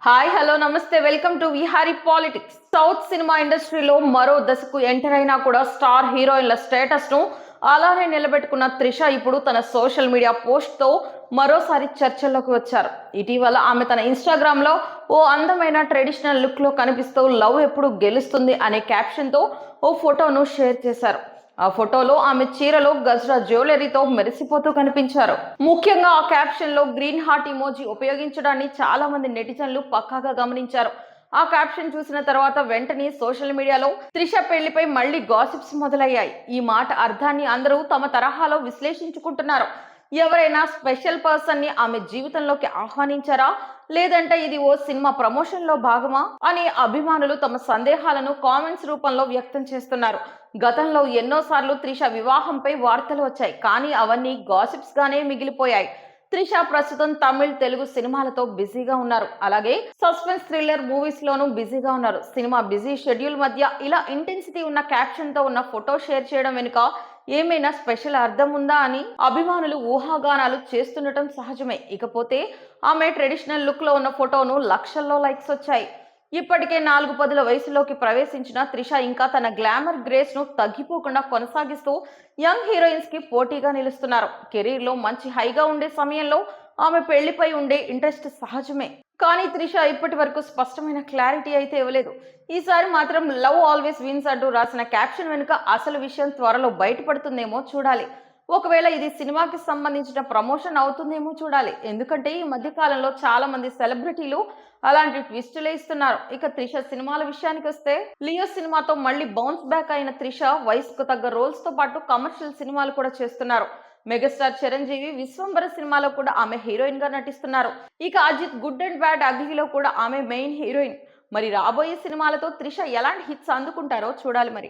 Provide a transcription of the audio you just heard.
Hi hello నమస్తే welcome to Vihari politics. South cinema ఇండస్ట్రీలో మరో దశకు ఎంటర్ అయినా కూడా స్టార్ హీరోయిన్ల స్టేటస్ ను అలానే నిలబెట్టుకున్న త్రిష ఇప్పుడు తన సోషల్ మీడియా పోస్ట్ తో మరోసారి చర్చల్లోకి వచ్చారు. ఇటీవల ఆమె తన ఇన్స్టాగ్రామ్ లో ఓ అందమైన ట్రెడిషనల్ లుక్ లో కనిపిస్తూ లవ్ ఎప్పుడు గెలుస్తుంది అనే క్యాప్షన్ తో ఓ ఫోటోను షేర్ చేశారు. ఆ ఫోటోలో ఆమె చీరలో గజ్రా జ్యువెలరీతో మెరిసిపోతూ కనిపించారు. ముఖ్యంగా ఆ క్యాప్షన్ లో గ్రీన్ హార్ట్ ఇమోజీ ఉపయోగించడాన్ని చాలా మంది నెటిజన్లు పక్కాగా గమనించారు. ఆ క్యాప్షన్ చూసిన తర్వాత వెంటనే సోషల్ మీడియాలో త్రిష పెళ్లిపై మళ్లీ గాసిప్స్ మొదలయ్యాయి. ఈ మాట అర్థాన్ని అందరూ తమ తరహాలో విశ్లేషించుకుంటున్నారు. ఎవరైనా స్పెషల్ పర్సన్ ని ఆమె జీవితంలోకి ఆహ్వానించారా, లేదంటే ఇది ఓ సినిమా ప్రమోషన్ లో భాగమా అని అభిమానులు తమ సందేహాలను కామెంట్స్ రూపంలో వ్యక్తం చేస్తున్నారు. గతంలో ఎన్నోసార్లు త్రిష వివాహంపై వార్తలు వచ్చాయి, కానీ అవన్నీ గాసిప్స్ గానే మిగిలిపోయాయి. త్రిష ప్రస్తుతం తమిళ్, తెలుగు సినిమాలతో బిజీగా ఉన్నారు. అలాగే సస్పెన్స్ థ్రిల్లర్ మూవీస్ లోనూ బిజీగా ఉన్నారు. సినిమా బిజీ షెడ్యూల్ మధ్య ఇలా ఇంటెన్సిటీ ఉన్న క్యాప్షన్ తో ఉన్న ఫోటో షేర్ చేయడం వెనుక ఏమైనా స్పెషల్ అర్థం ఉందా అని అభిమానులు ఊహాగానాలు చేస్తుండటం సహజమే. ఇకపోతే ఆమె ట్రెడిషనల్ లుక్ లో ఉన్న ఫోటోను లక్షల్లో లైక్స్ వచ్చాయి. ఇప్పటికే 4 పదుల వయసులోకి ప్రవేశించిన త్రిష ఇంకా తన గ్లామర్ గ్రేస్ ను తగ్గిపోకుండా కొనసాగిస్తూ యంగ్ హీరోయిన్స్ కి పోటీగా నిలుస్తున్నారు. కెరీర్ లో మంచి హైగా ఉండే సమయంలో ఆమె పెళ్లిపై ఉండే ఇంట్రెస్ట్ సహజమే. కానీ త్రిష ఇప్పటి వరకు స్పష్టమైన క్లారిటీ అయితే ఇవ్వలేదు. ఈసారి మాత్రం లవ్ ఆల్వేస్ విన్స్ అంటూ రాసిన క్యాప్షన్ వెనుక అసలు విషయం త్వరలో బయటపడుతుందేమో చూడాలి. ఒకవేళ ఇది సినిమాకి సంబంధించిన ప్రమోషన్ అవుతుందేమో చూడాలి. ఎందుకంటే ఈ మధ్య కాలంలో చాలా మంది సెలబ్రిటీలు అలాంటి ట్విస్టులే ఇస్తున్నారు. ఇక త్రిష సినిమాల విషయానికి వస్తే, లియో సినిమాతో మళ్ళీ బౌన్స్ బ్యాక్ అయిన త్రిష వయసుకు తగ్గ రోల్స్ తో పాటు కమర్షియల్ సినిమాలు కూడా చేస్తున్నారు. మెగాస్టార్ చిరంజీవి విశ్వంబర సినిమాలో కూడా ఆమె హీరోయిన్ గా నటిస్తున్నారు. ఇక అజిత్ గుడ్ అండ్ బ్యాడ్ అగ్లీలో కూడా ఆమె మెయిన్ హీరోయిన్. మరి రాబోయే సినిమాలతో త్రిష ఎలాంటి హిట్స్ అందుకుంటారో చూడాలి మరి.